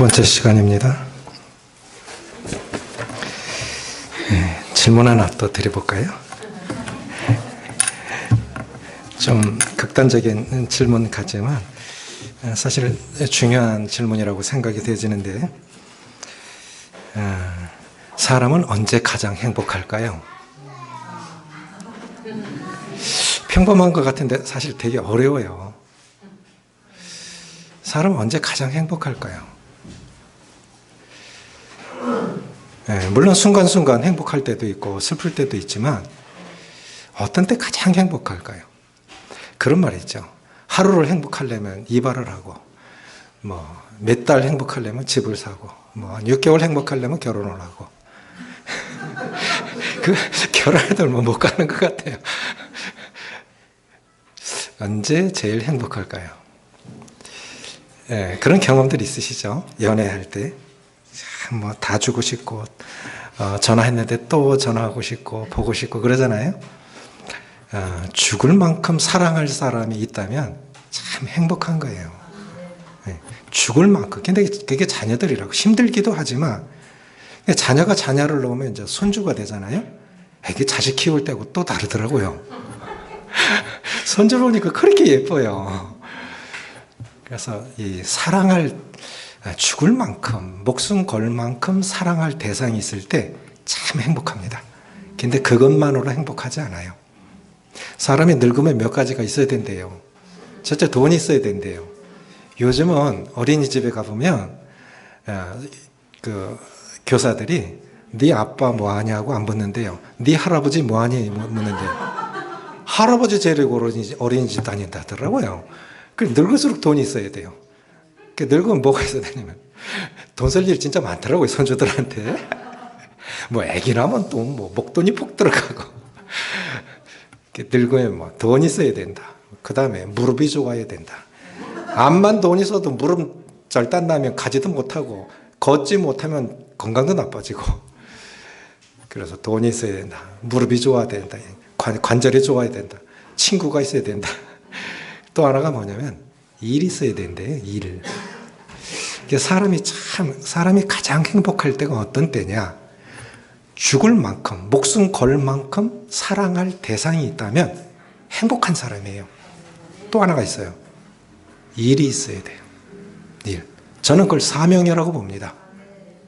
번째 시간입니다. 질문 하나 또 드려볼까요? 좀 극단적인 질문 같지만 사실 중요한 질문이라고 생각이 되어지는데, 사람은 언제 가장 행복할까요? 평범한 것 같은데 사실 되게 어려워요. 사람은 언제 가장 행복할까요? 물론 순간순간 행복할 때도 있고 슬플 때도 있지만 어떤 때 가장 행복할까요? 그런 말이 있죠. 하루를 행복하려면 이발을 하고, 몇 달 행복하려면 집을 사고, 6개월 행복하려면 결혼을 하고. 그 결혼해도 못 가는 것 같아요. 언제 제일 행복할까요? 그런 경험들 있으시죠? 연애할 때. 다 주고 싶고, 전화했는데 또 전화하고 싶고, 보고 싶고, 그러잖아요? 죽을 만큼 사랑할 사람이 있다면 참 행복한 거예요. 죽을 만큼. 근데 그게 자녀들이라고. 힘들기도 하지만, 자녀가 자녀를 놓으면 이제 손주가 되잖아요? 이게 자식 키울 때고 또 다르더라고요. 손주 보니까 그렇게 예뻐요. 그래서 이 죽을 만큼, 목숨 걸 만큼 사랑할 대상이 있을 때 참 행복합니다. 근데 그것만으로 행복하지 않아요. 사람이 늙으면 몇 가지가 있어야 된대요. 첫째, 돈이 있어야 된대요. 요즘은 어린이집에 가보면 교사들이 네 아빠 뭐하냐고 안 묻는데요. 네 할아버지 뭐하니 묻는데요. 할아버지 데리고 어린이집 다닌다더라고요. 늙을수록 돈이 있어야 돼요. 늙으면 뭐가 있어야 되냐면 돈 쓸 일 진짜 많더라고요, 손주들한테. 애기 나면 또 목돈이 폭 들어가고. 늙으면 돈 있어야 된다. 그 다음에 무릎이 좋아야 된다. 암만 돈 있어도 무릎 절단 나면 가지도 못하고 걷지 못하면 건강도 나빠지고. 그래서 돈이 있어야 된다. 무릎이 좋아야 된다. 관절이 좋아야 된다. 친구가 있어야 된다. 또 하나가 뭐냐면 일이 있어야 된대요. 일. 사람이 가장 행복할 때가 어떤 때냐? 죽을 만큼, 목숨 걸 만큼 사랑할 대상이 있다면 행복한 사람이에요. 또 하나가 있어요. 일이 있어야 돼요. 일. 저는 그걸 사명이라고 봅니다.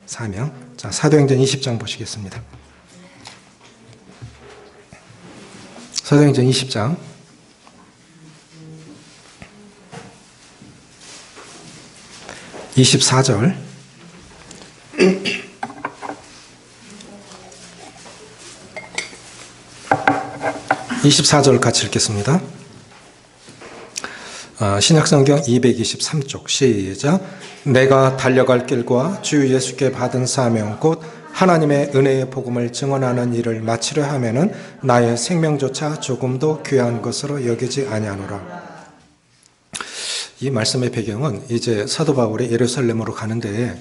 사명. 자, 사도행전 20장 보시겠습니다. 사도행전 20장. 24절. 24절 같이 읽겠습니다. 신약성경 223쪽 시작. 내가 달려갈 길과 주 예수께 받은 사명 곧 하나님의 은혜의 복음을 증언하는 일을 마치려 하면은 나의 생명조차 조금도 귀한 것으로 여기지 아니하노라. 이 말씀의 배경은 이제 사도 바울이 예루살렘으로 가는데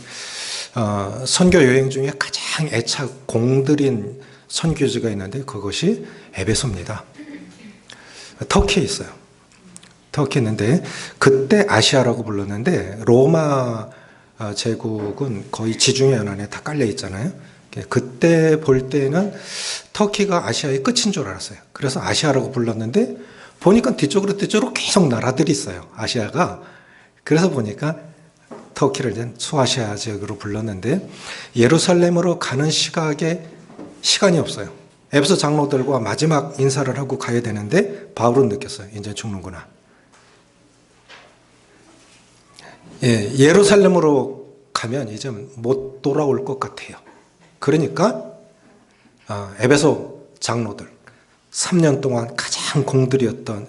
선교 여행 중에 가장 애착 공들인 선교지가 있는데 그것이 에베소입니다. 터키에 있어요. 터키에 있는데 그때 아시아라고 불렀는데 로마 제국은 거의 지중해 연안에 다 깔려 있잖아요. 그때 볼 때는 터키가 아시아의 끝인 줄 알았어요. 그래서 아시아라고 불렀는데 보니까 뒤쪽으로 계속 나라들이 있어요. 아시아가. 그래서 보니까 터키를 이제 소아시아 지역으로 불렀는데 예루살렘으로 가는 시간이 없어요. 에베소 장로들과 마지막 인사를 하고 가야 되는데 바울은 느꼈어요. 이제 죽는구나. 예루살렘으로 가면 이제 못 돌아올 것 같아요. 그러니까 에베소 장로들 3년 동안 가장 공들이었던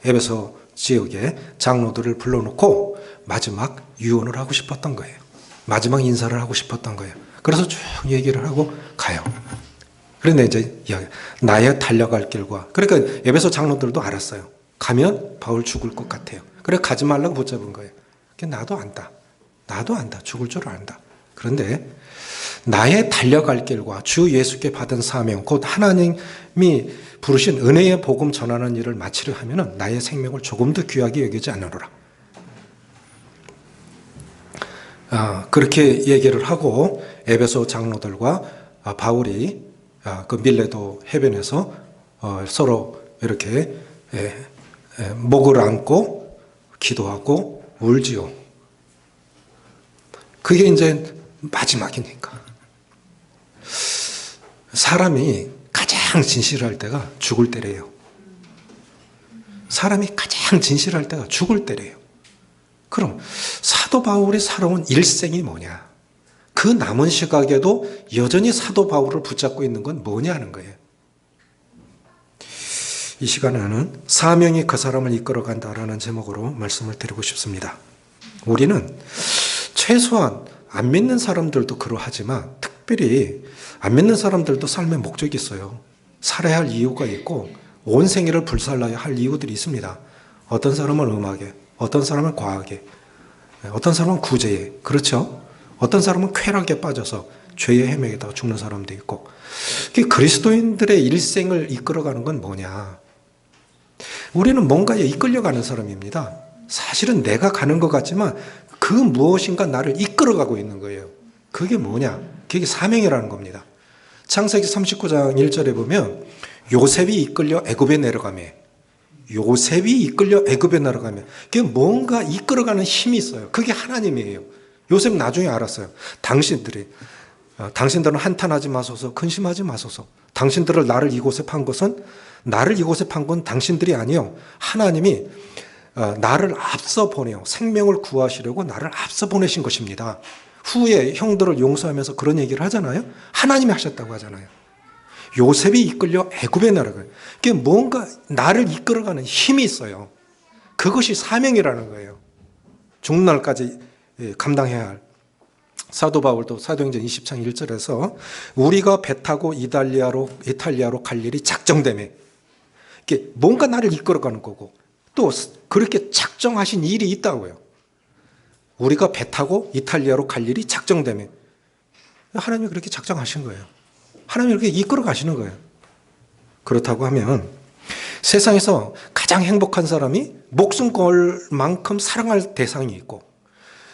에베소 지역의 장로들을 불러놓고 마지막 유언을 하고 싶었던 거예요. 마지막 인사를 하고 싶었던 거예요. 그래서 쭉 얘기를 하고 가요. 그런데 이제 나의 달려갈 길과, 그러니까 에베소 장로들도 알았어요. 가면 바울 죽을 것 같아요. 그래 가지 말라고 붙잡은 거예요. 나도 안다. 죽을 줄 안다. 그런데 나의 달려갈 길과 주 예수께 받은 사명 곧 하나님이 부르신 은혜의 복음 전하는 일을 마치려 하면 나의 생명을 조금 더 귀하게 여기지 않으리라. 그렇게 얘기를 하고 에베소 장로들과 바울이 그 밀레도 해변에서 서로 이렇게 목을 안고 기도하고 울지요. 그게 이제 마지막이니까. 사람이 가장 진실할 때가 죽을 때래요. 사람이 가장 진실할 때가 죽을 때래요. 그럼 사도 바울이 살아온 일생이 뭐냐? 그 남은 시각에도 여전히 사도 바울을 붙잡고 있는 건 뭐냐는 거예요. 이 시간에는 사명이 그 사람을 이끌어간다라는 제목으로 말씀을 드리고 싶습니다. 우리는 최소한 안 믿는 사람들도 그러하지만 특별히 안 믿는 사람들도 삶의 목적이 있어요. 살아야 할 이유가 있고 온 생애를 불살라야 할 이유들이 있습니다. 어떤 사람은 음악에, 어떤 사람은 과학에, 어떤 사람은 구제에, 그렇죠? 어떤 사람은 쾌락에 빠져서 죄에 헤매다가 죽는 사람도 있고. 그리스도인들의 일생을 이끌어가는 건 뭐냐? 우리는 뭔가에 이끌려가는 사람입니다. 사실은 내가 가는 것 같지만 그 무엇인가 나를 이끌어가고 있는 거예요. 그게 뭐냐? 그게 사명이라는 겁니다. 창세기 39장 1절에 보면 요셉이 이끌려 애굽에 내려가며 그게 뭔가 이끌어가는 힘이 있어요. 그게 하나님이에요. 요셉 나중에 알았어요. 당신들은 한탄하지 마소서, 근심하지 마소서. 당신들을 나를 이곳에 판 건 당신들이 아니요. 하나님이 나를 앞서 보내요. 생명을 구하시려고 나를 앞서 보내신 것입니다. 후에 형들을 용서하면서 그런 얘기를 하잖아요. 하나님이 하셨다고 하잖아요. 요셉이 이끌려 애굽에 나라가요. 그게 뭔가 나를 이끌어가는 힘이 있어요. 그것이 사명이라는 거예요. 죽는 날까지 감당해야 할. 사도 바울도 사도행전 20장 1절에서 우리가 배 타고 이탈리아로 갈 일이 작정되매, 이게 뭔가 나를 이끌어가는 거고 또 그렇게 작정하신 일이 있다고요. 우리가 배 타고 이탈리아로 갈 일이 작정되매, 하나님이 그렇게 작정하신 거예요. 하나님이 그렇게 이끌어 가시는 거예요. 그렇다고 하면 세상에서 가장 행복한 사람이 목숨 걸 만큼 사랑할 대상이 있고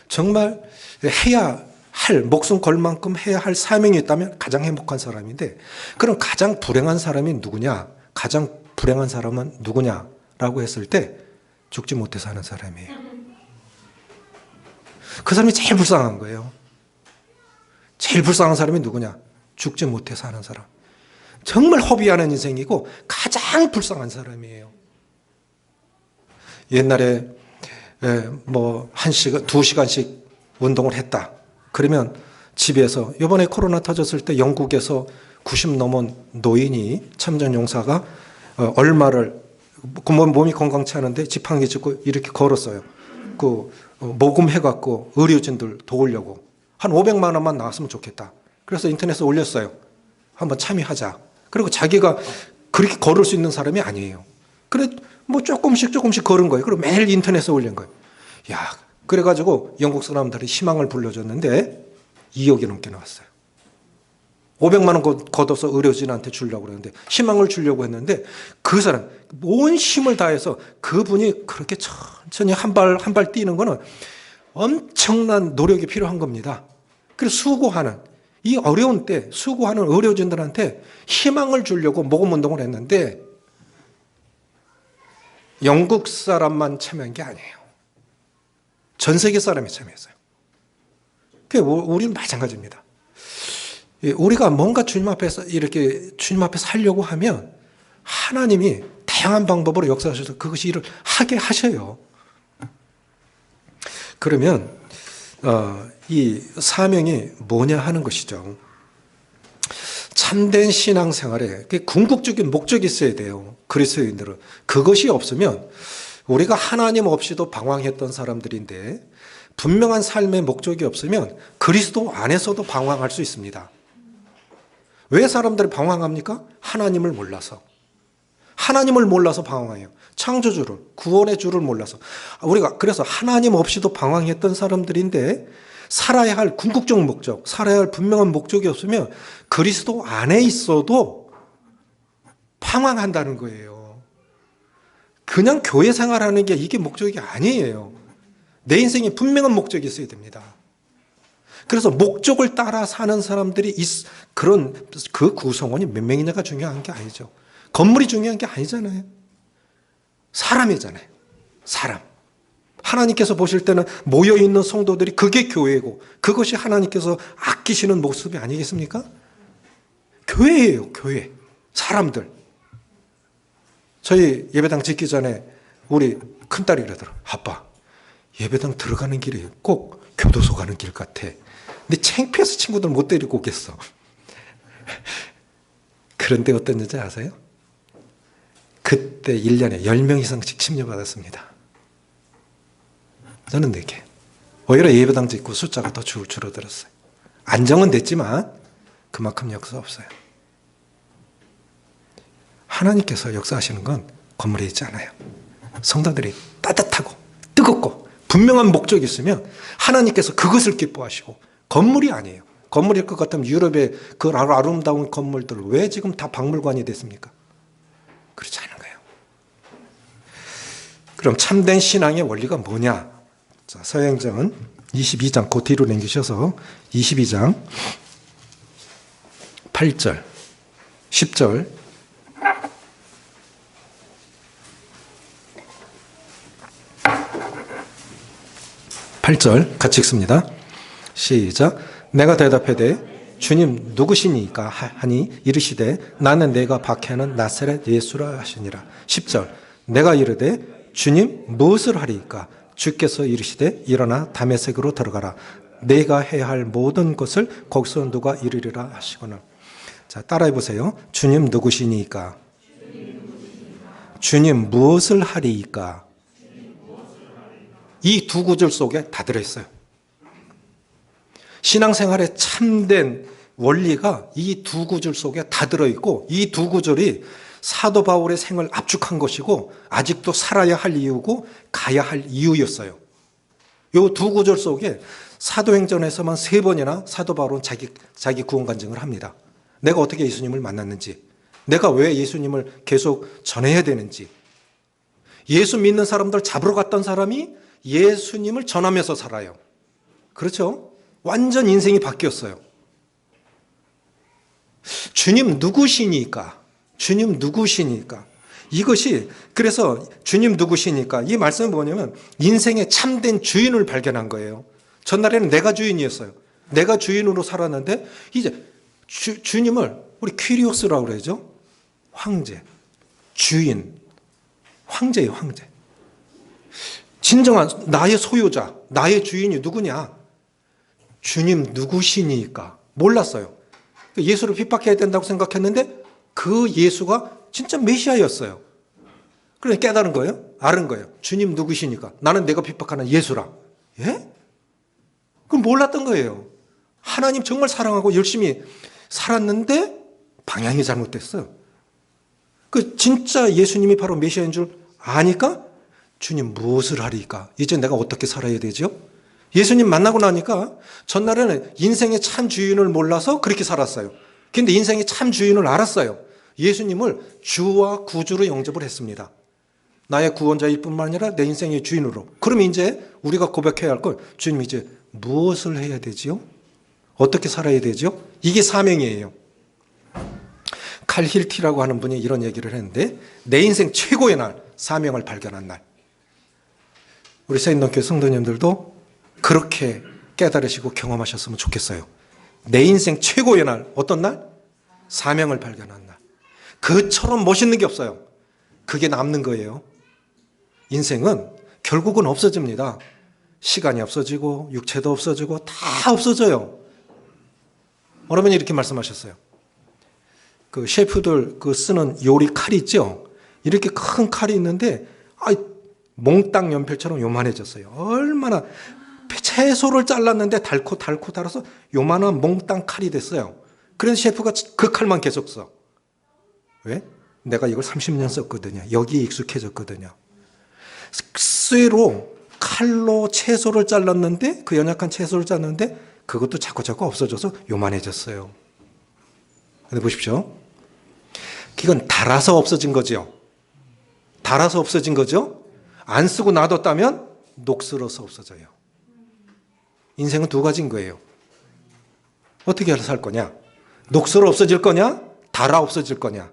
정말 목숨 걸 만큼 해야 할 사명이 있다면 가장 행복한 사람인데, 그럼 가장 불행한 사람이 누구냐? 가장 불행한 사람은 누구냐라고 했을 때 죽지 못해 사는 사람이에요. 그 사람이 제일 불쌍한 거예요. 제일 불쌍한 사람이 누구냐? 죽지 못해 사는 사람. 정말 허비하는 인생이고 가장 불쌍한 사람이에요. 옛날에 1시간, 2시간씩 운동을 했다. 그러면 집에서, 이번에 코로나 터졌을 때 영국에서 90 넘은 노인이, 참전용사가 얼마를, 몸이 건강치 않은데 지팡이 짚고 이렇게 걸었어요. 모금해갖고 의료진들 도우려고. 한 500만 원만 나왔으면 좋겠다. 그래서 인터넷에 올렸어요. 한번 참여하자. 그리고 자기가 그렇게 걸을 수 있는 사람이 아니에요. 그래, 조금씩 걸은 거예요. 그리고 매일 인터넷에 올린 거예요. 그래가지고 영국 사람들이 희망을 불러줬는데 2억이 넘게 나왔어요. 500만 원 걷어서 의료진한테 주려고 그러는데, 희망을 주려고 했는데, 그 사람, 온 힘을 다해서 그분이 그렇게 천천히 한 발 뛰는 거는 엄청난 노력이 필요한 겁니다. 그래서 이 어려운 때 수고하는 의료진들한테 희망을 주려고 모금 운동을 했는데, 영국 사람만 참여한 게 아니에요. 전 세계 사람이 참여했어요. 우리는 마찬가지입니다. 우리가 뭔가 주님 앞에서 하려고 하면 하나님이 다양한 방법으로 역사하셔서 그것이 일을 하게 하셔요. 그러면 이 사명이 뭐냐 하는 것이죠. 참된 신앙생활에 궁극적인 목적이 있어야 돼요. 그리스도인들은. 그것이 없으면, 우리가 하나님 없이도 방황했던 사람들인데 분명한 삶의 목적이 없으면 그리스도 안에서도 방황할 수 있습니다. 왜 사람들이 방황합니까? 하나님을 몰라서. 하나님을 몰라서 방황해요. 창조주를, 구원의 주를 몰라서. 우리가 그래서 하나님 없이도 방황했던 사람들인데, 살아야 할 궁극적 목적, 살아야 할 분명한 목적이 없으면 그리스도 안에 있어도 방황한다는 거예요. 그냥 교회 생활하는 게 이게 목적이 아니에요. 내 인생에 분명한 목적이 있어야 됩니다. 그래서 목적을 따라 사는 사람들이 그런 그 구성원이 몇 명이냐가 중요한 게 아니죠. 건물이 중요한 게 아니잖아요. 사람이잖아요. 사람. 하나님께서 보실 때는 모여있는 성도들이 그게 교회고 그것이 하나님께서 아끼시는 모습이 아니겠습니까? 교회예요. 교회. 사람들. 저희 예배당 짓기 전에 우리 큰딸이 그러더라. 아빠, 예배당 들어가는 길이 꼭 교도소 가는 길 같아. 근데 창피해서 친구들 못 데리고 오겠어. 그런데 어떤 여자 아세요? 그때 1년에 10명 이상씩 침례받았습니다. 저는 4개. 오히려 예배당 짓고 숫자가 더 줄어들었어요. 안정은 됐지만 그만큼 역사 없어요. 하나님께서 역사하시는 건 건물에 있지 않아요. 성도들이 따뜻하고 뜨겁고 분명한 목적이 있으면 하나님께서 그것을 기뻐하시고 건물이 아니에요. 건물일 것 같으면 유럽의 그 아름다운 건물들 왜 지금 다 박물관이 됐습니까? 그렇지 않은 거예요. 그럼 참된 신앙의 원리가 뭐냐? 자, 사도행전 22장 그 뒤로 남기셔서 22장 8절 10절 8절 같이 읽습니다. 시작. 내가 대답하되 주님 누구시니까 하니 이르시되 나는 내가 박해하는 나사렛 예수라 하시니라. 10절. 내가 이르되 주님 무엇을 하리이까? 주께서 이르시되 일어나 다메섹으로 들어가라. 내가 해야 할 모든 것을 거기서 누가 이르리라 하시거늘. 자, 따라해 보세요. 주님 누구시니까? 주님 무엇을 하리이까? 이 두 구절 속에 다 들어있어요. 신앙생활의 참된 원리가 이 두 구절 속에 다 들어있고 이 두 구절이 사도 바울의 생을 압축한 것이고 아직도 살아야 할 이유고 가야 할 이유였어요. 이 두 구절 속에 사도행전에서만 3번이나 사도 바울은 자기 구원 간증을 합니다. 내가 어떻게 예수님을 만났는지, 내가 왜 예수님을 계속 전해야 되는지, 예수 믿는 사람들 잡으러 갔던 사람이 예수님을 전하면서 살아요. 그렇죠? 완전 인생이 바뀌었어요. 주님 누구시니까? 주님 누구시니까? 이것이 그래서 주님 누구시니까 이 말씀은 뭐냐면 인생의 참된 주인을 발견한 거예요. 전날에는 내가 주인이었어요. 내가 주인으로 살았는데 이제 주님을 우리 퀴리오스라고 그러죠. 황제, 주인, 황제예요. 황제. 진정한 나의 소유자, 나의 주인이 누구냐? 주님 누구시니까 몰랐어요. 예수를 핍박해야 된다고 생각했는데 그 예수가 진짜 메시아였어요. 그래서 깨달은 거예요. 알은 거예요. 주님 누구시니까? 나는 내가 핍박하는 예수라. 예? 그건 몰랐던 거예요. 하나님 정말 사랑하고 열심히 살았는데 방향이 잘못됐어요. 그 진짜 예수님이 바로 메시아인 줄 아니까 주님 무엇을 하리까? 이제 내가 어떻게 살아야 되죠? 예수님 만나고 나니까 전날에는 인생의 참 주인을 몰라서 그렇게 살았어요. 근데 인생의 참 주인을 알았어요. 예수님을 주와 구주로 영접을 했습니다. 나의 구원자일 뿐만 아니라 내 인생의 주인으로. 그럼 이제 우리가 고백해야 할 걸 주님 이제 무엇을 해야 되지요? 어떻게 살아야 되죠? 이게 사명이에요. 칼 힐티라고 하는 분이 이런 얘기를 했는데 내 인생 최고의 날, 사명을 발견한 날. 우리 세인동교회 성도님들도 그렇게 깨달으시고 경험하셨으면 좋겠어요. 내 인생 최고의 날, 어떤 날? 사명을 발견한 날. 그처럼 멋있는 게 없어요. 그게 남는 거예요. 인생은 결국은 없어집니다. 시간이 없어지고 육체도 없어지고 다 없어져요. 어머니 이렇게 말씀하셨어요. 그 셰프들 그 쓰는 요리 칼이 있죠. 이렇게 큰 칼이 있는데 몽땅 연필처럼 요만해졌어요. 얼마나 채소를 잘랐는데 닳고 달아서 요만한 몽땅 칼이 됐어요. 그래서 셰프가 그 칼만 계속 써. 왜? 내가 이걸 30년 썼거든요. 여기에 익숙해졌거든요. 쇠로 칼로 채소를 잘랐는데 그 연약한 채소를 잘랐는데 그것도 자꾸 없어져서 요만해졌어요. 근데 보십시오. 이건 달아서 없어진 거죠. 달아서 없어진 거죠. 안 쓰고 놔뒀다면 녹슬어서 없어져요. 인생은 두 가지인 거예요. 어떻게 해서 살 거냐? 녹슬어 없어질 거냐? 달아 없어질 거냐?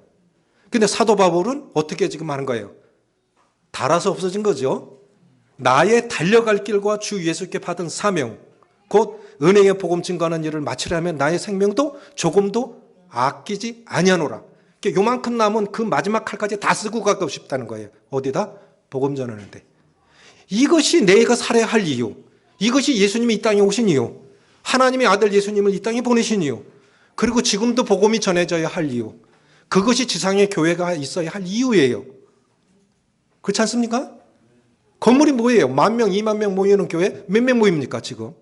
근데 사도 바울은 어떻게 지금 하는 거예요? 달아서 없어진 거죠. 나의 달려갈 길과 주 예수께 받은 사명, 곧 은혜의 복음 증거하는 일을 마치려면 나의 생명도 조금도 아끼지 아니하노라. 요만큼 남은 그 마지막 칼까지 다 쓰고 가고 싶다는 거예요. 어디다? 복음 전하는데. 이것이 내가 살아야 할 이유, 이것이 예수님이 이 땅에 오신 이유, 하나님의 아들 예수님을 이 땅에 보내신 이유, 그리고 지금도 복음이 전해져야 할 이유, 그것이 지상의 교회가 있어야 할 이유예요. 그렇지 않습니까? 건물이 뭐예요? 10,000명, 20,000명 모이는 교회 몇 명 모입니까 지금?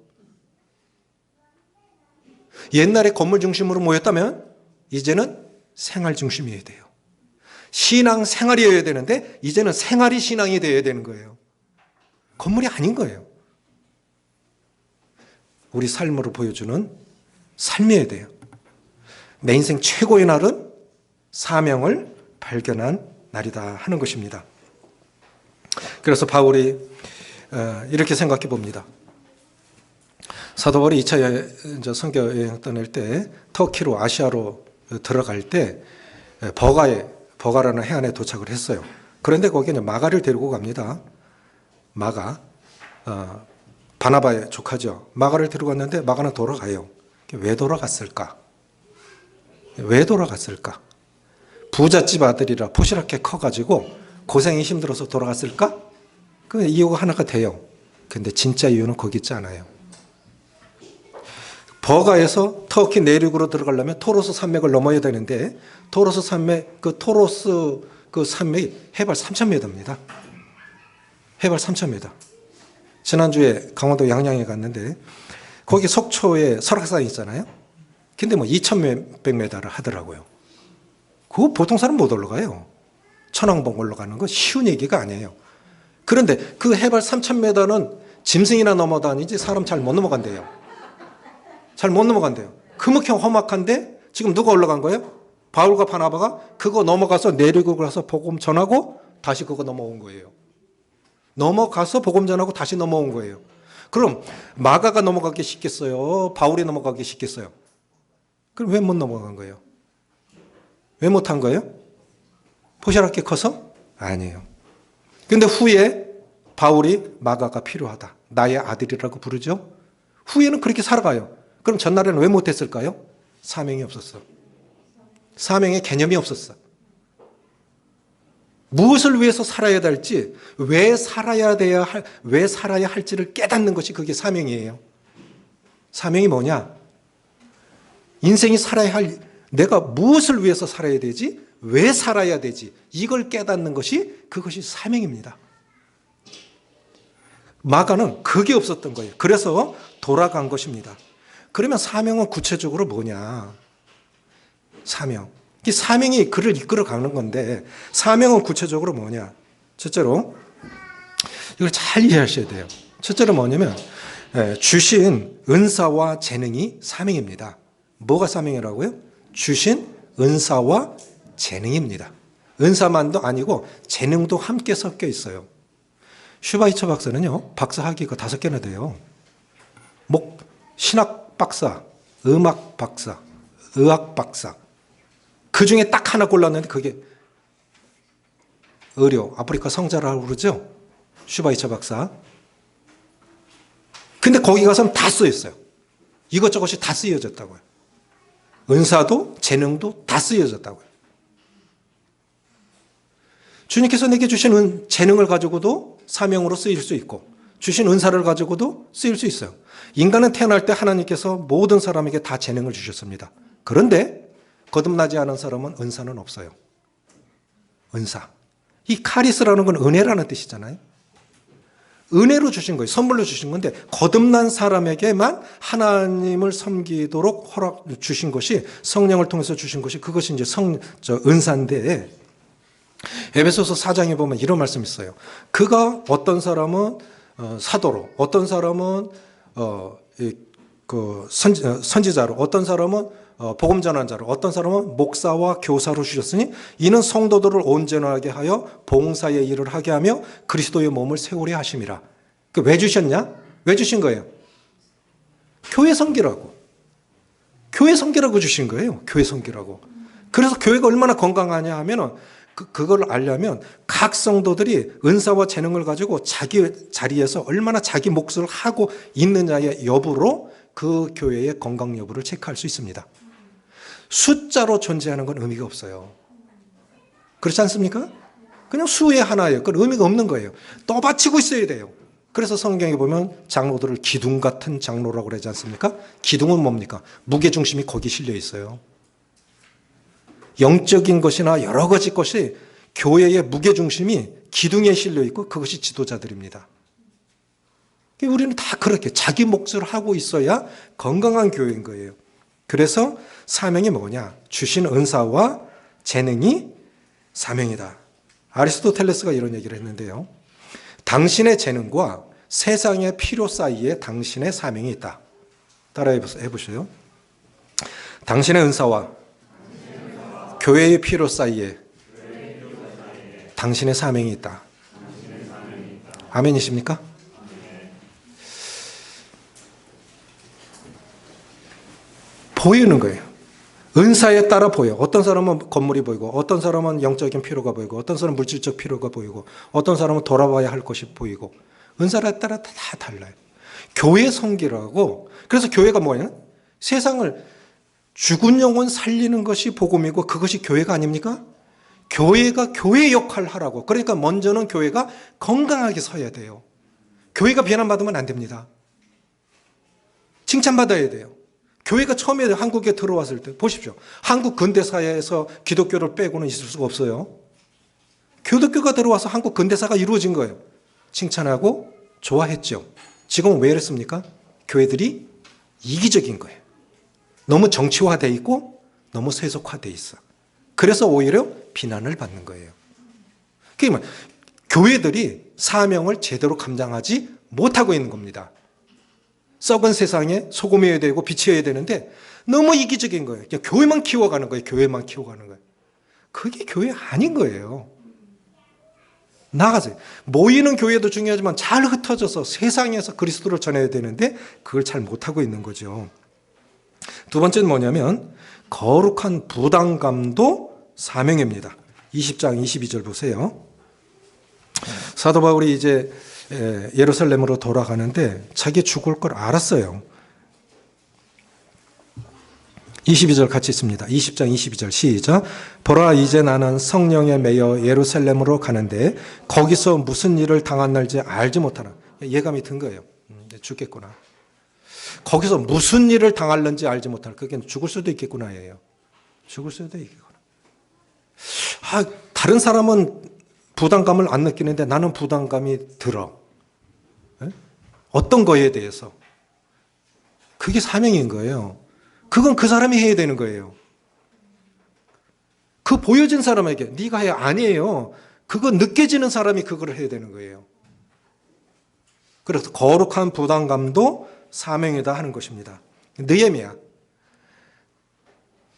옛날에 건물 중심으로 모였다면 이제는 생활 중심이어야 돼요. 신앙 생활이어야 되는데 이제는 생활이 신앙이 되어야 되는 거예요. 건물이 아닌 거예요. 우리 삶으로 보여주는 삶이어야 돼요. 내 인생 최고의 날은 사명을 발견한 날이다 하는 것입니다. 그래서 바울이 이렇게 생각해 봅니다. 사도 바울이 2차 선교 여행 떠날 때 터키로 아시아로 들어갈 때 버가라는 해안에 도착을 했어요. 그런데 거기에 마가를 데리고 갑니다. 마가, 바나바의 조카죠. 마가를 데리고 갔는데 마가는 돌아가요. 왜 돌아갔을까? 왜 돌아갔을까? 부잣집 아들이라 포시랗게 커가지고 고생이 힘들어서 돌아갔을까? 그 이유가 하나가 돼요. 근데 진짜 이유는 거기 있지 않아요. 버가에서 터키 내륙으로 들어가려면 토로스 산맥을 넘어야 되는데 토로스 산맥, 그 산맥이 해발 3,000m입니다. 해발 3,000m. 지난주에 강원도 양양에 갔는데 거기 속초에 설악산이 있잖아요. 근데 2,100m를 하더라고요. 그거 보통 사람 못 올라가요. 천왕봉 올라가는 거 쉬운 얘기가 아니에요. 그런데 그 해발 3,000m는 짐승이나 넘어다니지 사람 잘 못 넘어간대요. 잘 못 넘어간대요. 그렇게 험악한데 지금 누가 올라간 거예요? 바울과 바나바가 그거 넘어가서 내륙으로 가서 복음 전하고 다시 그거 넘어온 거예요. 넘어가서 복음 전하고 다시 넘어온 거예요. 그럼 마가가 넘어가기 쉽겠어요? 바울이 넘어가기 쉽겠어요? 그럼 왜 못 넘어간 거예요? 왜 못한 거예요? 포시랗게 커서? 아니에요. 근데 후에 바울이 마가가 필요하다. 나의 아들이라고 부르죠. 후에는 그렇게 살아가요. 그럼 전날에는 왜 못했을까요? 사명이 없었어. 사명의 개념이 없었어. 무엇을 위해서 살아야 될지, 왜 살아야 할지를 깨닫는 것이 그게 사명이에요. 사명이 뭐냐? 인생이 살아야 할, 내가 무엇을 위해서 살아야 되지? 왜 살아야 되지? 이걸 깨닫는 것이 그것이 사명입니다. 마가는 그게 없었던 거예요. 그래서 돌아간 것입니다. 그러면 사명은 구체적으로 뭐냐? 사명. 이 사명이 그를 이끌어가는 건데 사명은 구체적으로 뭐냐? 첫째로 이걸 잘 이해하셔야 돼요. 첫째로 뭐냐면 주신 은사와 재능이 사명입니다. 뭐가 사명이라고요? 주신 은사와 재능입니다. 은사만도 아니고 재능도 함께 섞여 있어요. 슈바이처 박사는요, 박사 학위가 5개나 돼요. 신학 박사, 음악 박사, 의학 박사. 그 중에 딱 하나 골랐는데 그게 의료, 아프리카 성자라고 그러죠? 슈바이처 박사. 근데 거기 가서는 다 쓰였어요. 이것저것이 다 쓰여졌다고요. 은사도 재능도 다 쓰여졌다고요. 주님께서 내게 주신 재능을 가지고도 사명으로 쓰일 수 있고 주신 은사를 가지고도 쓰일 수 있어요. 인간은 태어날 때 하나님께서 모든 사람에게 다 재능을 주셨습니다. 그런데 거듭나지 않은 사람은 은사는 없어요. 은사. 이 카리스라는 건 은혜라는 뜻이잖아요. 은혜로 주신 거예요. 선물로 주신 건데 거듭난 사람에게만 하나님을 섬기도록 주신 것이 성령을 통해서 주신 것이 그것이 이제 은사인데 에베소서 4장에 보면 이런 말씀이 있어요. 그가 어떤 사람은 사도로, 어떤 사람은 선지자로, 어떤 사람은 복음 전환자로, 어떤 사람은 목사와 교사로 주셨으니 이는 성도들을 온전하게 하여 봉사의 일을 하게 하며 그리스도의 몸을 세우려 하심이라. 왜 주셨냐? 왜 주신 거예요? 교회 섬기라고. 교회 성기라고 주신 거예요. 교회 성기라고. 그래서 교회가 얼마나 건강하냐 하면은 그걸 알려면 각 성도들이 은사와 재능을 가지고 자기 자리에서 얼마나 자기 몫을 하고 있느냐의 여부로 그 교회의 건강 여부를 체크할 수 있습니다. 숫자로 존재하는 건 의미가 없어요. 그렇지 않습니까? 그냥 수의 하나예요. 그건 의미가 없는 거예요. 떠받치고 있어야 돼요. 그래서 성경에 보면 장로들을 기둥 같은 장로라고 그러지 않습니까? 기둥은 뭡니까? 무게중심이 거기 실려 있어요. 영적인 것이나 여러 가지 것이 교회의 무게중심이 기둥에 실려 있고 그것이 지도자들입니다. 우리는 다 그렇게 자기 몫을 하고 있어야 건강한 교회인 거예요. 그래서 사명이 뭐냐? 주신 은사와 재능이 사명이다. 아리스토텔레스가 이런 얘기를 했는데요. 당신의 재능과 세상의 필요 사이에 당신의 사명이 있다. 따라해 보세요. 당신의 은사와 교회의 필요 사이에 당신의 사명이 있다. 아멘이십니까? 보이는 거예요. 은사에 따라 보여. 어떤 사람은 건물이 보이고, 어떤 사람은 영적인 필요가 보이고, 어떤 사람은 물질적 필요가 보이고, 어떤 사람은 돌아와야 할 것이 보이고, 은사에 따라 다 달라요. 교회 성기라고. 그래서 교회가 뭐예요? 세상을 죽은 영혼 살리는 것이 복음이고 그것이 교회가 아닙니까? 교회가 교회 역할을 하라고. 그러니까 먼저는 교회가 건강하게 서야 돼요. 교회가 비난받으면 안 됩니다. 칭찬받아야 돼요. 교회가 처음에 한국에 들어왔을 때 보십시오. 한국 근대사회에서 기독교를 빼고는 있을 수가 없어요. 기독교가 들어와서 한국 근대사가 이루어진 거예요. 칭찬하고 좋아했죠. 지금은 왜 이랬습니까? 교회들이 이기적인 거예요. 너무 정치화되어 있고 너무 세속화되어 있어. 그래서 오히려 비난을 받는 거예요. 그러니까 교회들이 사명을 제대로 감당하지 못하고 있는 겁니다. 썩은 세상에 소금이어야 되고 빛이어야 되는데 너무 이기적인 거예요. 그냥 교회만 키워가는 거예요. 교회만 키워가는 거예요. 그게 교회 아닌 거예요. 나가세요. 모이는 교회도 중요하지만 잘 흩어져서 세상에서 그리스도를 전해야 되는데 그걸 잘 못하고 있는 거죠. 두 번째는 뭐냐면 거룩한 부담감도 사명입니다. 20장 22절 보세요. 사도 바울이 이제 예루살렘으로 돌아가는데 자기 죽을 걸 알았어요. 22절 같이 있습니다. 20장 22절 시작. 보라 이제 나는 성령에 매여 예루살렘으로 가는데 거기서 무슨 일을 당할지 알지 못하나. 예감이 든 거예요. 죽겠구나. 거기서 무슨 일을 당할는지 알지 못할. 그게 죽을 수도 있겠구나예요. 죽을 수도 있겠구나. 다른 사람은 부담감을 안 느끼는데 나는 부담감이 들어. 어떤 거에 대해서. 그게 사명인 거예요. 그건 그 사람이 해야 되는 거예요. 그 보여진 사람에게 네가 해. 아니에요. 그거 느껴지는 사람이 그걸 해야 되는 거예요. 그래서 거룩한 부담감도 사명이다 하는 것입니다. 느헤미야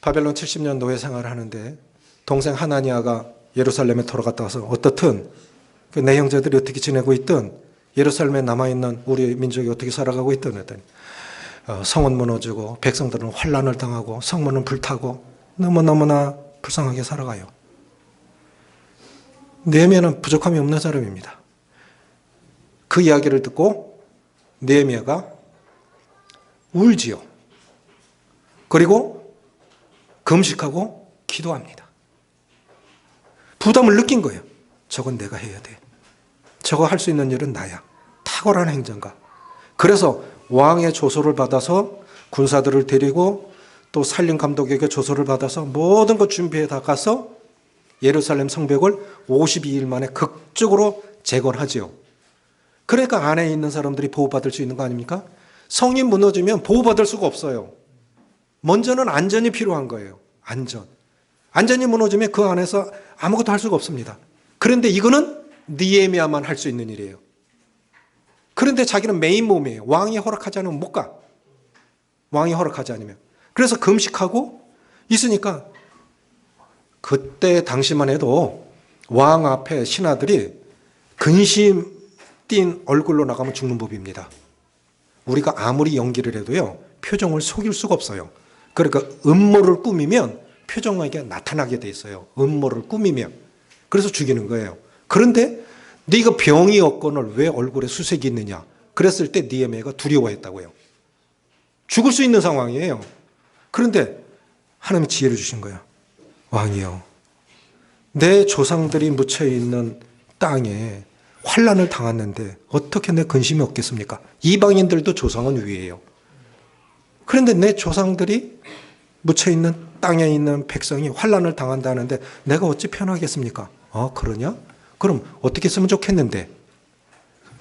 바벨론 70년 노예 생활을 하는데 동생 하나니아가 예루살렘에 돌아갔다 와서 어떻든 내 형제들이 어떻게 지내고 있든 예루살렘에 남아있는 우리 민족이 어떻게 살아가고 있든 했더니 성은 무너지고 백성들은 환난을 당하고 성문은 불타고 너무너무나 불쌍하게 살아가요. 느헤미야는 부족함이 없는 사람입니다. 그 이야기를 듣고 느헤미야가 울지요. 그리고 금식하고 기도합니다. 부담을 느낀 거예요. 저건 내가 해야 돼. 저거 할 수 있는 일은 나야. 탁월한 행정가. 그래서 왕의 조서를 받아서 군사들을 데리고 또 살림 감독에게 조서를 받아서 모든 것 준비해 다 가서 예루살렘 성벽을 52일 만에 극적으로 재건을 하지요. 그러니까 안에 있는 사람들이 보호받을 수 있는 거 아닙니까? 성이 무너지면 보호받을 수가 없어요. 먼저는 안전이 필요한 거예요. 안전. 안전이 무너지면 그 안에서 아무것도 할 수가 없습니다. 그런데 이거는 느헤미야만 할 수 있는 일이에요. 그런데 자기는 메인 몸이에요. 왕이 허락하지 않으면 못 가. 왕이 허락하지 않으면. 그래서 금식하고 있으니까 그때 당시만 해도 왕 앞에 신하들이 근심 띤 얼굴로 나가면 죽는 법입니다. 우리가 아무리 연기를 해도요, 표정을 속일 수가 없어요. 그러니까 음모를 꾸미면 표정에게 나타나게 돼 있어요. 음모를 꾸미면. 그래서 죽이는 거예요. 그런데 네가 병이 없거늘 왜 얼굴에 수색이 있느냐. 그랬을 때 니에미아가 두려워했다고요. 죽을 수 있는 상황이에요. 그런데 하나님이 지혜를 주신 거야. 왕이요, 내 조상들이 묻혀있는 땅에 환난을 당했는데 어떻게 내 근심이 없겠습니까? 이방인들도 조상은 위에요. 그런데 내 조상들이 묻혀있는 땅에 있는 백성이 환난을 당한다는데 내가 어찌 편하겠습니까? 그러냐? 그럼 어떻게 했으면 좋겠는데?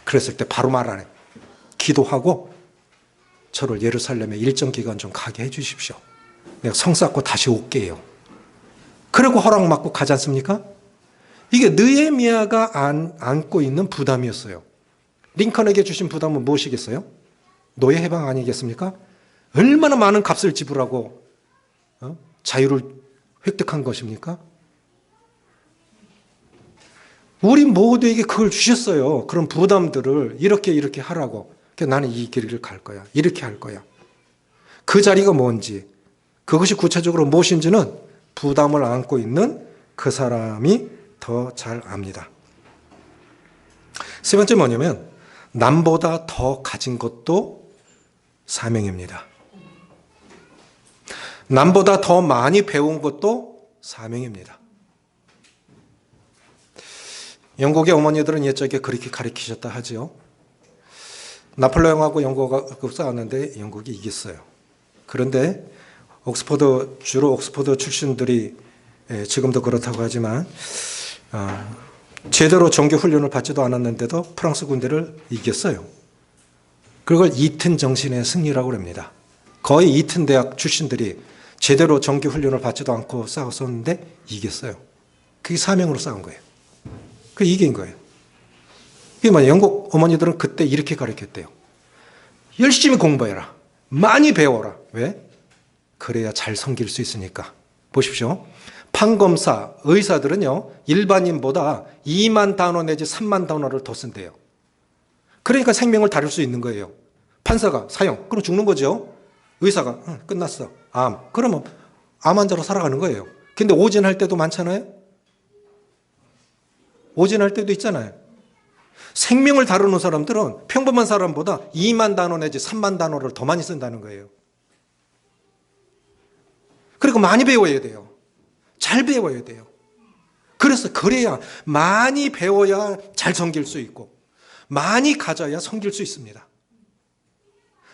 그랬을 때 바로 말하네. 기도하고 저를 예루살렘에 일정 기간 좀 가게 해 주십시오. 내가 성 쌓고 다시 올게요. 그리고 허락받고 가지 않습니까? 이게 느헤미야가 안고 있는 부담이었어요. 링컨에게 주신 부담은 무엇이겠어요? 노예 해방 아니겠습니까? 얼마나 많은 값을 지불하고 자유를 획득한 것입니까? 우리 모두에게 그걸 주셨어요. 그런 부담들을 이렇게 하라고. 나는 이 길을 갈 거야. 이렇게 할 거야. 그 자리가 뭔지, 그것이 구체적으로 무엇인지는 부담을 안고 있는 그 사람이 더 잘 압니다. 세 번째 뭐냐면 남보다 더 가진 것도 사명입니다. 남보다 더 많이 배운 것도 사명입니다. 영국의 어머니들은 옛적에 그렇게 가르치셨다 하죠. 나폴레옹하고 영국하고 싸웠는데 영국이 이겼어요. 그런데 주로 옥스퍼드 출신들이 지금도 그렇다고 하지만 제대로 정규 훈련을 받지도 않았는데도 프랑스 군대를 이겼어요. 그걸 이튼 정신의 승리라고 합니다. 거의 이튼 대학 출신들이 제대로 정규 훈련을 받지도 않고 싸웠었는데 이겼어요. 그게 사명으로 싸운 거예요. 그게 이긴 거예요. 이게 뭐냐, 영국 어머니들은 그때 이렇게 가르쳤대요. 열심히 공부해라. 많이 배워라. 왜? 그래야 잘 섬길 수 있으니까. 보십시오. 판검사, 의사들은요, 일반인보다 2만 단어 내지 3만 단어를 더 쓴대요. 그러니까 생명을 다룰 수 있는 거예요. 판사가 사형, 그럼 죽는 거죠. 의사가 끝났어. 암, 그러면 암 환자로 살아가는 거예요. 근데 오진할 때도 많잖아요. 오진할 때도 있잖아요. 생명을 다루는 사람들은 평범한 사람보다 2만 단어 내지 3만 단어를 더 많이 쓴다는 거예요. 그리고 많이 배워야 돼요. 잘 배워야 돼요. 그래야 많이 배워야 잘 섬길 수 있고 많이 가져야 섬길 수 있습니다.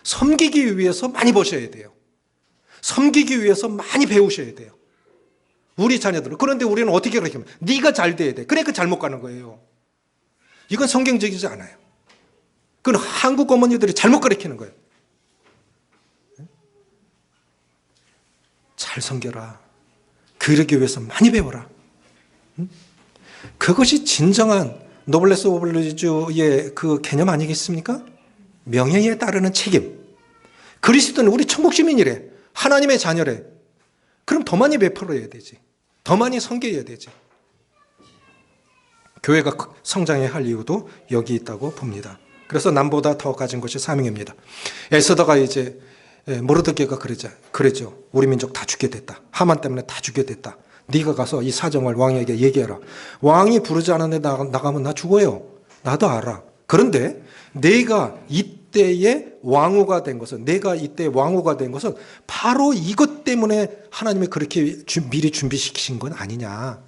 섬기기 위해서 많이 버셔야 돼요. 섬기기 위해서 많이 배우셔야 돼요. 우리 자녀들은. 그런데 우리는 어떻게 가르치면 네가 잘 돼야 돼. 그러니까 잘못 가는 거예요. 이건 성경적이지 않아요. 그건 한국 어머니들이 잘못 가르치는 거예요. 잘 섬겨라. 그러기 위해서 많이 배워라. 그것이 진정한 노블레스 오블리주의 그 개념 아니겠습니까? 명예에 따르는 책임. 그리스도는 우리 천국 시민이래. 하나님의 자녀래. 그럼 더 많이 베풀어야 되지. 더 많이 섬겨야 되지. 교회가 성장해야 할 이유도 여기 있다고 봅니다. 그래서 남보다 더 가진 것이 사명입니다. 에스더가 이제 모르드게가 그랬죠. 우리 민족 다 죽게 됐다. 하만 때문에 다 죽게 됐다. 네가 가서 이 사정을 왕에게 얘기해라. 왕이 부르지 않은데 나가면 나 죽어요. 나도 알아. 그런데 내가 이때의 왕후가 된 것은 바로 이것 때문에 하나님이 그렇게 미리 준비시키신 건 아니냐.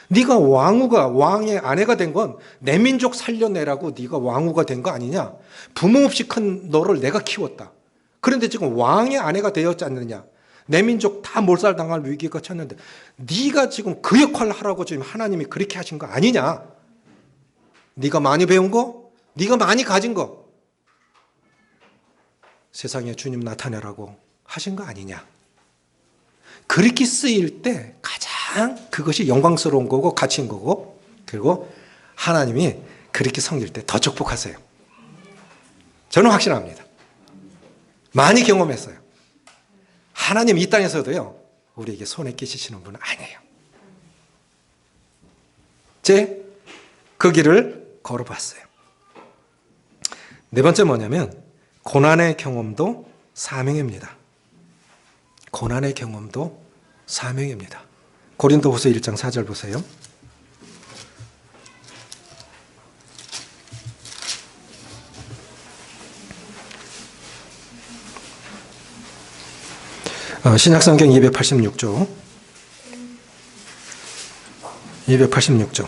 네가 왕의 아내가 된 건 내 민족 살려내라고 네가 왕후가 된 거 아니냐. 부모 없이 큰 너를 내가 키웠다. 그런데 지금 왕의 아내가 되었지 않느냐. 내 민족 다 몰살당할 위기가 쳤는데 네가 지금 그 역할을 하라고 지금 하나님이 그렇게 하신 거 아니냐. 네가 많이 배운 거, 네가 많이 가진 거 세상에 주님 나타내라고 하신 거 아니냐. 그렇게 쓰일 때 가장 그것이 영광스러운 거고 가치인 거고, 그리고 하나님이 그렇게 섬길 때 더 축복하세요. 저는 확신합니다. 많이 경험했어요. 하나님 이 땅에서도요, 우리에게 손에 끼시는 분은 아니에요. 그 길을 걸어봤어요. 네 번째 뭐냐면 고난의 경험도 사명입니다. 고난의 경험도 사명입니다. 고린도후서 1장 4절 보세요. 신약성경 286조. 286조.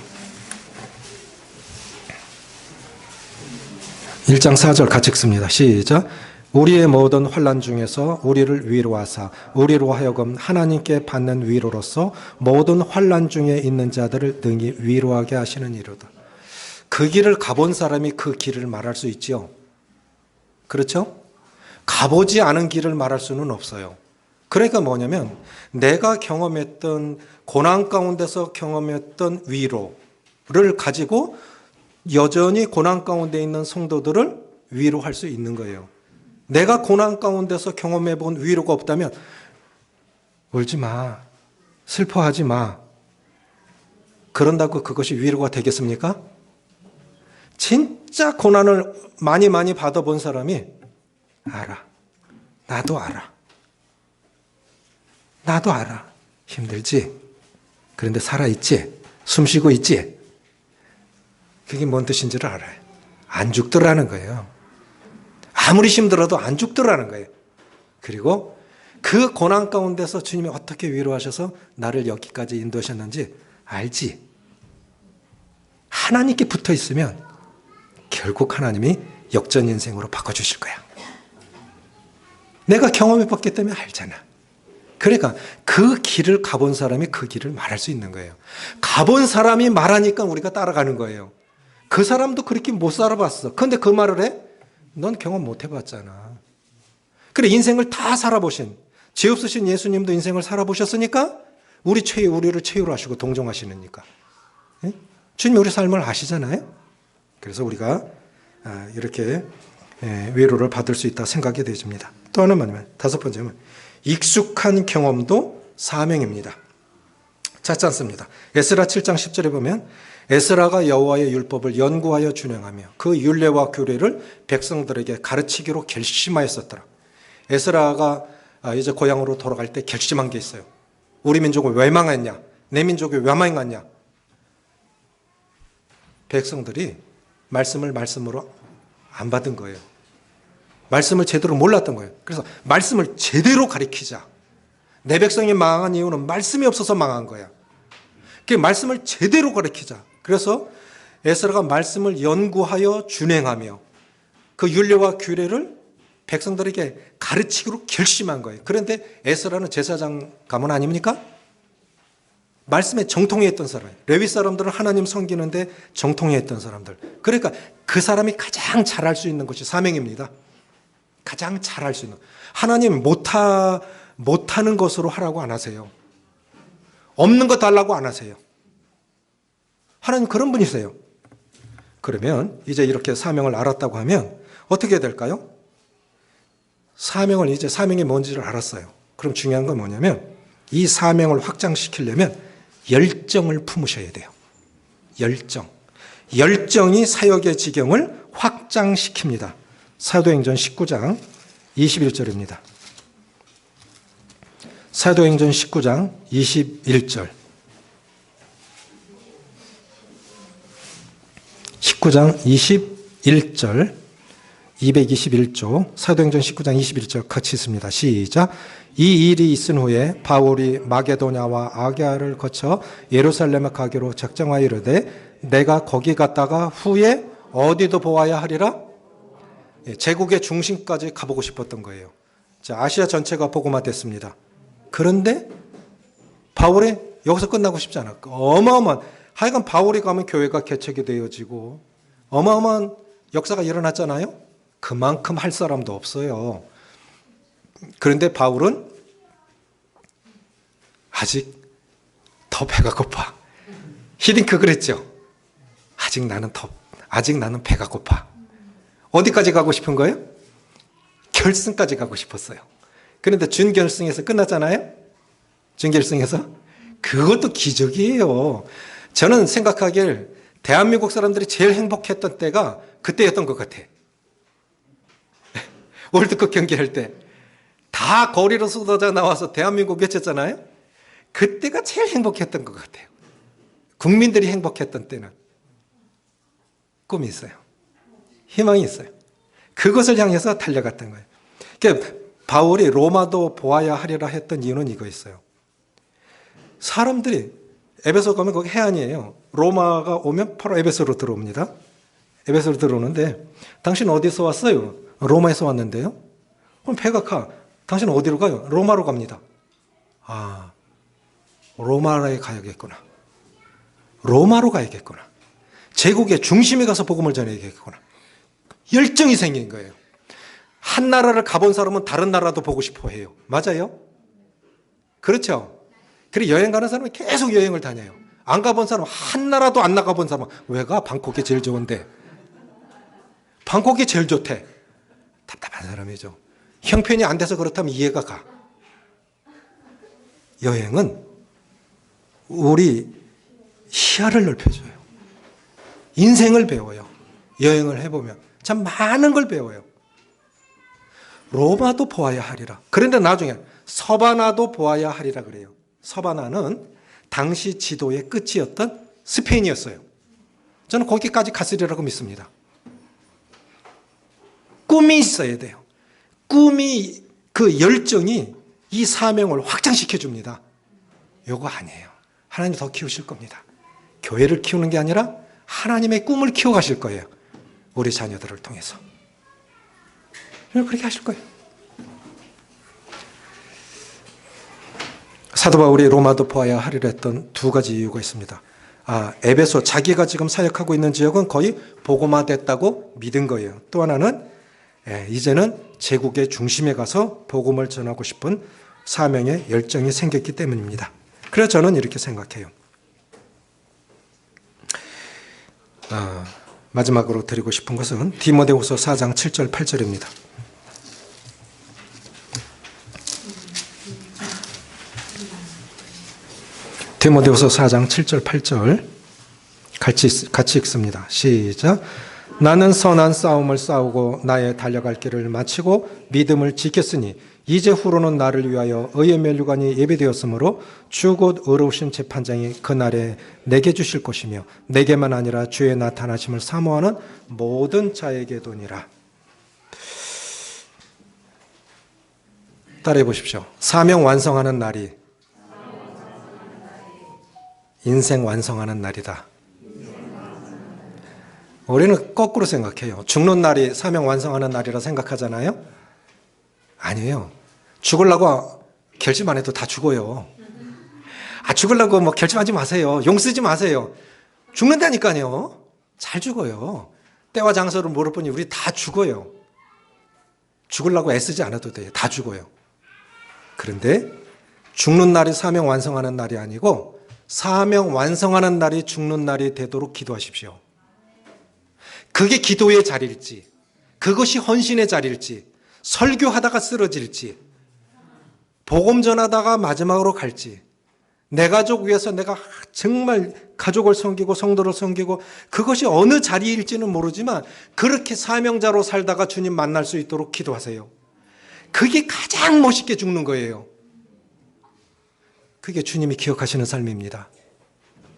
1장 4절 같이 읽습니다. 시작. 우리의 모든 환난 중에서 우리를 위로하사 우리로 하여금 하나님께 받는 위로로서 모든 환난 중에 있는 자들을 능히 위로하게 하시는 이로다. 그 길을 가본 사람이 그 길을 말할 수 있지요. 그렇죠? 가보지 않은 길을 말할 수는 없어요. 그러니까 뭐냐면 내가 경험했던 고난 가운데서 경험했던 위로를 가지고 여전히 고난 가운데 있는 성도들을 위로할 수 있는 거예요. 내가 고난 가운데서 경험해 본 위로가 없다면 울지 마, 슬퍼하지 마. 그런다고 그것이 위로가 되겠습니까? 진짜 고난을 많이 받아본 사람이 알아. 나도 알아. 나도 알아. 힘들지? 그런데 살아있지? 숨쉬고 있지? 그게 뭔 뜻인지를 알아요. 안 죽더라는 거예요. 아무리 힘들어도 안 죽더라는 거예요. 그리고 그 고난 가운데서 주님이 어떻게 위로하셔서 나를 여기까지 인도하셨는지 알지? 하나님께 붙어 있으면 결국 하나님이 역전 인생으로 바꿔주실 거야. 내가 경험해 봤기 때문에 알잖아. 그러니까 그 길을 가본 사람이 그 길을 말할 수 있는 거예요. 가본 사람이 말하니까 우리가 따라가는 거예요. 그 사람도 그렇게 못 살아봤어. 그런데 그 말을 해? 넌 경험 못 해봤잖아. 그래, 인생을 다 살아보신, 죄 없으신 예수님도 인생을 살아보셨으니까 우리를 최후로 하시고 동정하시니까. 예? 주님이 우리 삶을 아시잖아요. 그래서 우리가 이렇게 위로를 받을 수 있다 생각이 되집니다. 또 하나 말이면 다섯 번째는 익숙한 경험도 사명입니다. 찾지 않습니다. 에스라 7장 10절에 보면 에스라가 여호와의 율법을 연구하여 준행하며 그 율례와 규례를 백성들에게 가르치기로 결심하였었더라. 에스라가 이제 고향으로 돌아갈 때 결심한 게 있어요. 우리 민족은 왜 망했냐? 내 민족이 왜 망했냐? 백성들이 말씀으로 안 받은 거예요. 말씀을 제대로 몰랐던 거예요. 그래서 말씀을 제대로 가르치자. 내 백성이 망한 이유는 말씀이 없어서 망한 거야. 그 말씀을 제대로 가르치자. 그래서 에스라가 말씀을 연구하여 준행하며 그 율례와 규례를 백성들에게 가르치기로 결심한 거예요. 그런데 에스라는 제사장 가문 아닙니까? 말씀에 정통했던 사람, 레위 사람들은 하나님 섬기는데 정통했던 사람들. 그러니까 그 사람이 가장 잘할 수 있는 것이 사명입니다. 가장 잘할 수 있는. 하나님 못하는 것으로 하라고 안 하세요. 없는 거 달라고 안 하세요. 하나님 그런 분이세요. 그러면 이제 이렇게 사명을 알았다고 하면 어떻게 될까요? 사명이 뭔지를 알았어요. 그럼 중요한 건 뭐냐면 이 사명을 확장시키려면 열정을 품으셔야 돼요. 열정이 사역의 지경을 확장시킵니다. 사도행전 19장 21절입니다. 사도행전 19장 21절. 19장 21절. 221조 사도행전 19장 21절 같이 있습니다. 시작. 이 일이 있은 후에 바울이 마게도냐와 아기아를 거쳐 예루살렘에 가기로 작정하여 이르되 내가 거기 갔다가 후에 어디도 보아야 하리라. 제국의 중심까지 가보고 싶었던 거예요. 자, 아시아 전체가 복음화 됐습니다. 그런데 바울이 여기서 끝나고 싶지 않았고 어마어마한 하여간 바울이 가면 교회가 개척이 되어지고 어마어마한 역사가 일어났잖아요. 그만큼 할 사람도 없어요. 그런데 바울은 아직 더 배가 고파. 히딩크 그랬죠. 아직 나는 배가 고파. 어디까지 가고 싶은 거예요? 결승까지 가고 싶었어요. 그런데 준결승에서 끝났잖아요. 준결승에서 그것도 기적이에요. 저는 생각하길 대한민국 사람들이 제일 행복했던 때가 그때였던 것 같아. 월드컵 경기할 때 다 거리로 쏟아져 나와서 대한민국 외쳤잖아요. 그때가 제일 행복했던 것 같아요. 국민들이 행복했던 때는 꿈이 있어요. 희망이 있어요. 그것을 향해서 달려갔던 거예요. 그러니까 바울이 로마도 보아야 하리라 했던 이유는 이거 있어요. 사람들이 에베소 가면 거기 해안이에요. 로마가 오면 바로 에베소로 들어옵니다. 에베소로 들어오는데 당신 어디서 왔어요? 로마에서 왔는데요. 그럼 배가 가. 당신은 어디로 가요? 로마로 갑니다. 아, 로마에 가야겠구나. 로마로 가야겠구나. 제국의 중심에 가서 복음을 전해야겠구나. 열정이 생긴 거예요. 한 나라를 가본 사람은 다른 나라도 보고 싶어 해요. 맞아요? 그렇죠? 그리고 여행 가는 사람은 계속 여행을 다녀요. 안 가본 사람은 한 나라도 안 나가본 사람은 왜 가? 방콕이 제일 좋은데. 방콕이 제일 좋대. 답답한 사람이죠. 형편이 안 돼서 그렇다면 이해가 가. 여행은 우리 시야를 넓혀줘요. 인생을 배워요. 여행을 해보면 참 많은 걸 배워요. 로마도 보아야 하리라. 그런데 나중에 서바나도 보아야 하리라 그래요. 서바나는 당시 지도의 끝이었던 스페인이었어요. 저는 거기까지 갔으리라고 믿습니다. 꿈이 있어야 돼요. 꿈이, 그 열정이 이 사명을 확장시켜 줍니다. 요거 아니에요. 하나님 더 키우실 겁니다. 교회를 키우는 게 아니라 하나님의 꿈을 키워가실 거예요. 우리 자녀들을 통해서. 그렇게 하실 거예요. 사도 바울이 로마도 보아야 하리라 했던 두 가지 이유가 있습니다. 에베소, 자기가 지금 사역하고 있는 지역은 거의 복음화됐다고 믿은 거예요. 또 하나는 이제는 제국의 중심에 가서 복음을 전하고 싶은 사명의 열정이 생겼기 때문입니다. 그래서 저는 이렇게 생각해요. 마지막으로 드리고 싶은 것은 디모데후서 4장 7절 8절입니다. 디모데후서 4장 7절 8절 같이 읽습니다. 시작. 나는 선한 싸움을 싸우고 나의 달려갈 길을 마치고 믿음을 지켰으니 이제 후로는 나를 위하여 의의 면류관이 예비되었으므로 주 곧 의로우신 재판장이 그날에 내게 주실 것이며 내게만 아니라 주의 나타나심을 사모하는 모든 자에게도니라. 따라해 보십시오. 사명 완성하는 날이 인생 완성하는 날이다. 우리는 거꾸로 생각해요. 죽는 날이 사명 완성하는 날이라 생각하잖아요. 아니에요. 죽으려고 결심 안 해도 다 죽어요. 죽으려고 뭐 결심하지 마세요. 용 쓰지 마세요. 죽는다니까요. 잘 죽어요. 때와 장소를 모를 뿐이 우리 다 죽어요. 죽으려고 애쓰지 않아도 돼요. 다 죽어요. 그런데 죽는 날이 사명 완성하는 날이 아니고 사명 완성하는 날이 죽는 날이 되도록 기도하십시오. 그게 기도의 자리일지, 그것이 헌신의 자리일지, 설교하다가 쓰러질지, 복음 전하다가 마지막으로 갈지, 내 가족 위해서 내가 정말 가족을 섬기고 성도를 섬기고 그것이 어느 자리일지는 모르지만 그렇게 사명자로 살다가 주님 만날 수 있도록 기도하세요. 그게 가장 멋있게 죽는 거예요. 그게 주님이 기억하시는 삶입니다.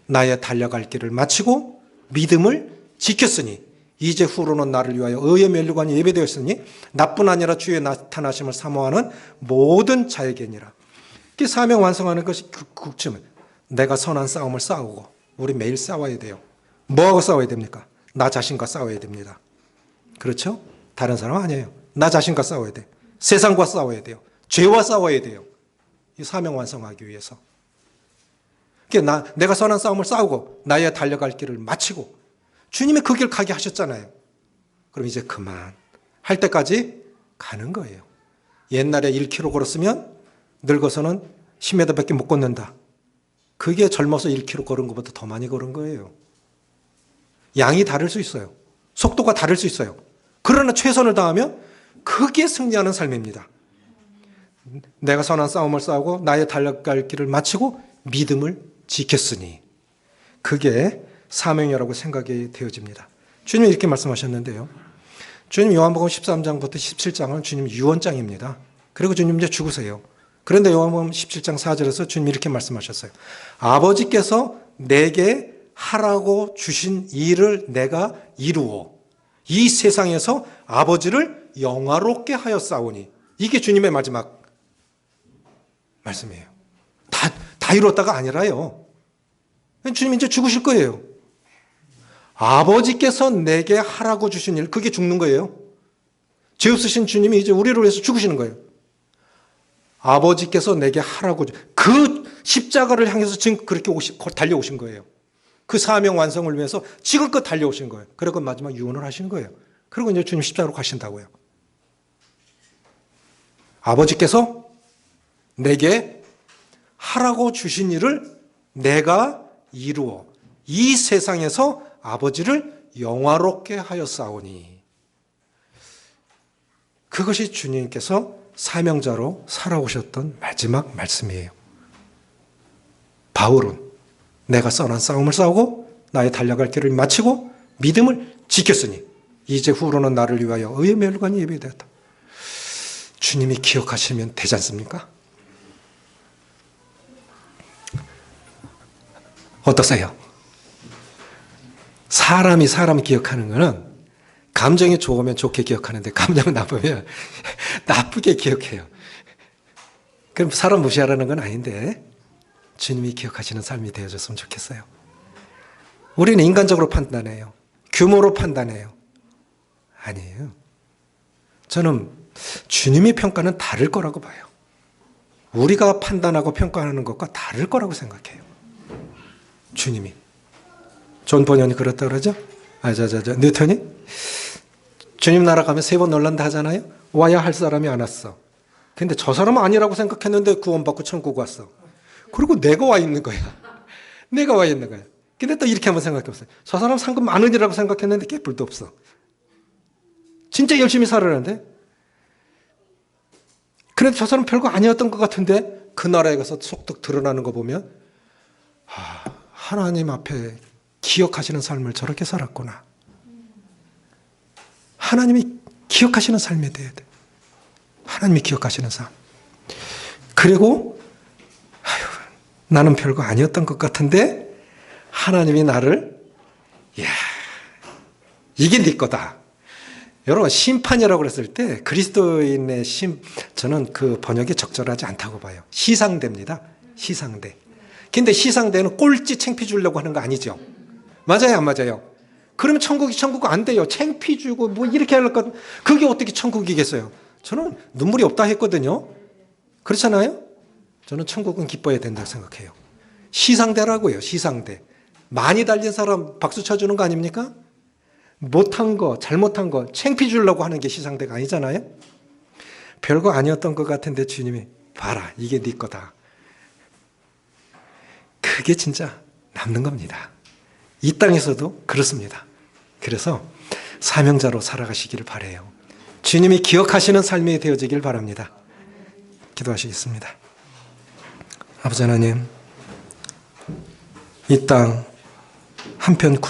나의 달려갈 길을 마치고 믿음을 지켰으니 이제 후로는 나를 위하여 의의 면류관이 예배되었으니 나뿐 아니라 주의 나타나심을 사모하는 모든 자에게니라. 그 사명 완성하는 것이 국쯤은 내가 선한 싸움을 싸우고 우리 매일 싸워야 돼요. 뭐하고 싸워야 됩니까? 나 자신과 싸워야 됩니다. 그렇죠? 다른 사람 아니에요. 나 자신과 싸워야 돼. 세상과 싸워야 돼요. 죄와 싸워야 돼요. 이 사명 완성하기 위해서. 내가 선한 싸움을 싸우고 나의 달려갈 길을 마치고 주님이 그 길 가게 하셨잖아요. 그럼 이제 그만 할 때까지 가는 거예요. 옛날에 1km 걸었으면 늙어서는 10m밖에 못 걷는다. 그게 젊어서 1km 걸은 것보다 더 많이 걸은 거예요. 양이 다를 수 있어요. 속도가 다를 수 있어요. 그러나 최선을 다하면 그게 승리하는 삶입니다. 내가 선한 싸움을 싸우고 나의 달려갈 길을 마치고 믿음을 지켰으니 그게 사명이라고 생각이 되어집니다. 주님이 이렇게 말씀하셨는데요. 주님 요한복음 13장부터 17장은 주님 유언장입니다. 그리고 주님 이제 죽으세요. 그런데 요한복음 17장 4절에서 주님이 이렇게 말씀하셨어요. 아버지께서 내게 하라고 주신 일을 내가 이루어 이 세상에서 아버지를 영화롭게 하였사오니. 이게 주님의 마지막 말씀이에요. 다 이뤘다가 아니라요. 주님 이제 죽으실 거예요. 아버지께서 내게 하라고 주신 일, 그게 죽는 거예요. 죄 없으신 주님이 이제 우리를 위해서 죽으시는 거예요. 아버지께서 내게 하라고, 그 십자가를 향해서 지금 그렇게 달려오신 거예요. 그 사명 완성을 위해서 지금껏 달려오신 거예요. 그리고 마지막 유언을 하신 거예요. 그리고 이제 주님 십자가로 가신다고요. 아버지께서 내게 하라고 주신 일을 내가 이루어 이 세상에서 아버지를 영화롭게 하였사오니. 그것이 주님께서 사명자로 살아오셨던 마지막 말씀이에요. 바울은 내가 선한 싸움을 싸우고 나의 달려갈 길을 마치고 믿음을 지켰으니 이제 후로는 나를 위하여 의의 멸관이 예비되었다. 주님이 기억하시면 되지 않습니까? 어떠세요? 사람이 사람 기억하는 거는 감정이 좋으면 좋게 기억하는데 감정이 나쁘면 나쁘게 기억해요. 그럼 사람 무시하라는 건 아닌데 주님이 기억하시는 삶이 되어졌으면 좋겠어요. 우리는 인간적으로 판단해요. 규모로 판단해요. 아니에요. 저는 주님의 평가는 다를 거라고 봐요. 우리가 판단하고 평가하는 것과 다를 거라고 생각해요. 주님이. 존 버년이 그렇다 그러죠? 뉴턴이? 주님 나라 가면 3번 놀란다 하잖아요? 와야 할 사람이 안 왔어. 근데 저 사람은 아니라고 생각했는데 구원받고 천국 왔어. 그리고 내가 와 있는 거야. 내가 와 있는 거야. 근데 또 이렇게 한번 생각해 보세요. 저 사람 상금 많으니라고 생각했는데 깨뿔도 없어. 진짜 열심히 살았는데. 그런데 저 사람 별거 아니었던 것 같은데 그 나라에 가서 속독 드러나는 거 보면 하나님 앞에 기억하시는 삶을 저렇게 살았구나. 하나님이 기억하시는 삶이 돼야 돼. 하나님이 기억하시는 삶. 그리고 나는 별거 아니었던 것 같은데 하나님이 나를 이게 네 거다. 여러분 심판이라고 그랬을 때 그리스도인의 저는 그 번역이 적절하지 않다고 봐요. 시상대입니다. 시상대. 근데 시상대는 꼴찌 창피 주려고 하는 거 아니죠. 맞아요, 안 맞아요? 그러면 천국 안 돼요. 창피 주고 뭐 이렇게 할 것, 그게 어떻게 천국이겠어요? 저는 눈물이 없다 했거든요. 그렇잖아요? 저는 천국은 기뻐야 된다고 생각해요. 시상대라고요, 시상대. 많이 달린 사람 박수 쳐주는 거 아닙니까? 못한 거, 잘못한 거, 창피 주려고 하는 게 시상대가 아니잖아요? 별거 아니었던 것 같은데 주님이 봐라, 이게 네 거다. 그게 진짜 남는 겁니다. 이 땅에서도 그렇습니다. 그래서 사명자로 살아가시기를 바라요. 주님이 기억하시는 삶이 되어지길 바랍니다. 기도하시겠습니다. 아버지 하나님, 이 땅 한편